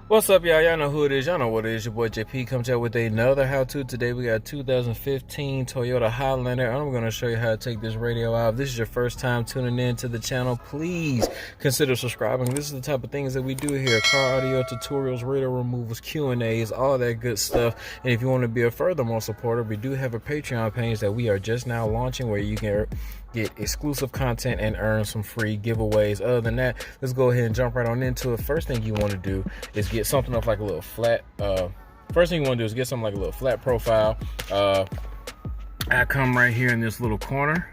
What's up, y'all? Y'all know who it is. Y'all know what it is. Your boy JP comes out with another how-to. Today we got 2015 Toyota Highlander. I'm going to show you how to take this radio out. If this is your first time tuning in to the channel, please consider subscribing. This is the type of things that we do here: car audio tutorials, radio removals, Q&As, all that good stuff. And if you want to be a furthermore supporter, we do have a Patreon page that we are just now launching where you can get exclusive content and earn some free giveaways. Other than that, let's go ahead and jump right on into it. First thing you want to do is get something off like a little flat. First thing you want to do is get something like a little flat profile. I come right here in this little corner.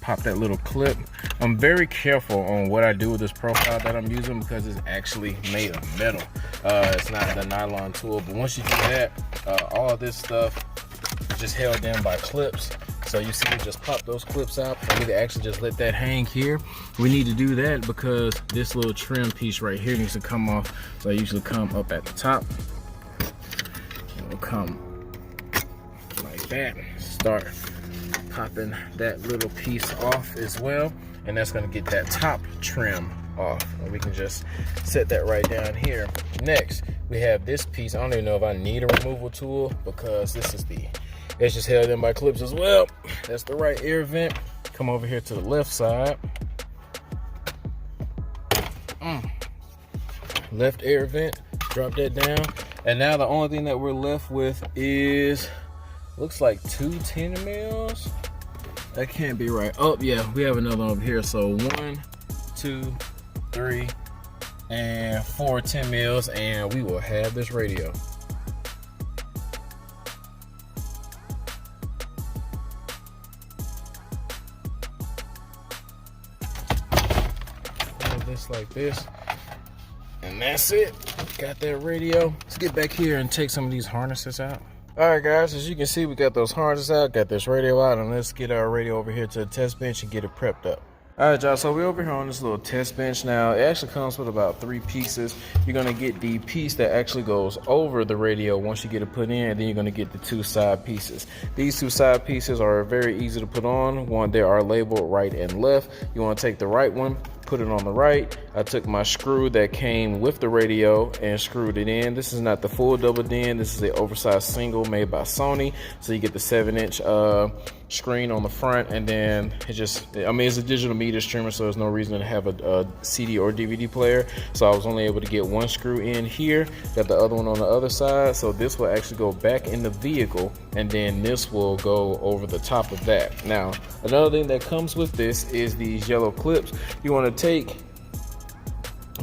Pop that little clip. I'm very careful on what I do with this profile that I'm using because it's actually made of metal. It's not the nylon tool, but once you do that, all of this stuff is just held in by clips. So you see, just pop those clips out, and we can actually just let that hang here. We need to do that because this little trim piece right here needs to come off. So I usually come up at the top. It'll come like that. Start popping that little piece off as well, and that's going to get that top trim off, and we can just set that right down here. Next, we have this piece. I don't even know if I need a removal tool because this is it's just held in by clips as well. That's the right air vent. Come over here to the left side. Left air vent, drop that down, and now the only thing that we're left with is, looks like 2 10 mils. That can't be right. Oh yeah, we have another one over here. So 1, 2, 3, and 4 10 mils, and we will have this radio. Hold this like this, and that's it. Got that radio. Let's get back here and take some of these harnesses out. All right, guys, as you can see, we got those harnesses out, got this radio out, and let's get our radio over here to the test bench and get it prepped up. All right, y'all, so we're over here on this little test bench now. It actually comes with about 3 pieces. You're gonna get the piece that actually goes over the radio once you get it put in, and then you're gonna get the 2 side pieces. These 2 side pieces are very easy to put on. One, they are labeled right and left. You wanna take the right one, put it on the right. I took my screw that came with the radio and screwed it in. This is not the full double DIN. This is the oversized single made by Sony. So you get the 7-inch screen on the front, and then it's a digital media streamer, so there's no reason to have a CD or DVD player. So I was only able to get 1 screw in here, got the other one on the other side. So this will actually go back in the vehicle, and then this will go over the top of that. Now, another thing that comes with this is these yellow clips. You want to take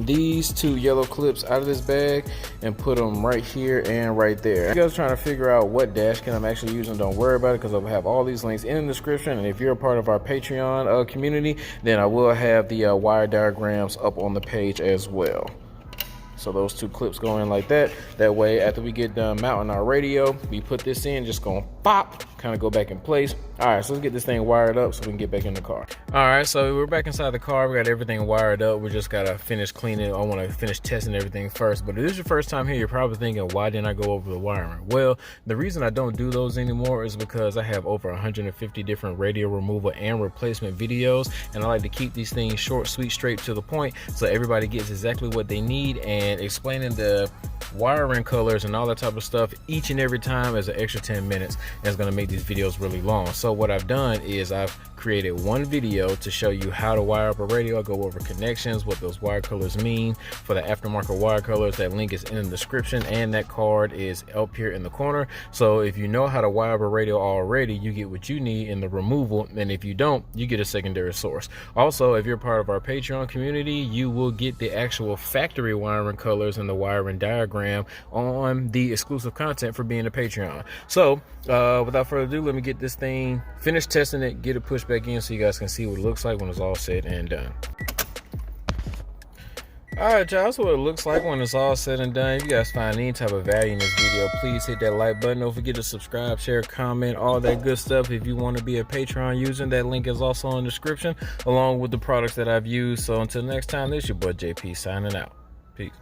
these 2 yellow clips out of this bag and put them right here and right there. If you guys are trying to figure out what dash cam I'm actually using, don't worry about it because I'll have all these links in the description. And if you're a part of our Patreon community, then I will have the wire diagrams up on the page as well. So those 2 clips go in like that. That way, after we get done mounting our radio, we put this in, just gonna pop, kind of go back in place. All right, so let's get this thing wired up so we can get back in the car. All right, so we're back inside the car. We got everything wired up. We just gotta finish cleaning. I wanna finish testing everything first. But if this is your first time here, you're probably thinking, why didn't I go over the wiring? Well, the reason I don't do those anymore is because I have over 150 different radio removal and replacement videos, and I like to keep these things short, sweet, straight to the point, so everybody gets exactly what they need. And explaining the wiring colors and all that type of stuff each and every time is an extra 10 minutes, and it's going to make these videos really long. So what I've done is I've created 1 video to show you how to wire up a radio. I go over connections, what those wire colors mean for the aftermarket wire colors. That link is in the description, and that card is up here in the corner. So if you know how to wire up a radio already, you get what you need in the removal, and if you don't, you get a secondary source. Also, if you're part of our Patreon community, you will get the actual factory wiring colors and the wiring diagram on the exclusive content for being a Patreon. So without further ado, let me get this thing finished testing it, get it pushed back in so you guys can see what it looks like when it's all said and done. All right, y'all, that's what it looks like when it's all said and done. If you guys find any type of value in this video, please hit that like button. Don't forget to subscribe, share, comment, all that good stuff. If you want to be a Patreon user, that link is also in the description, along with the products that I've used. So until next time, this is your boy JP signing out. Peace.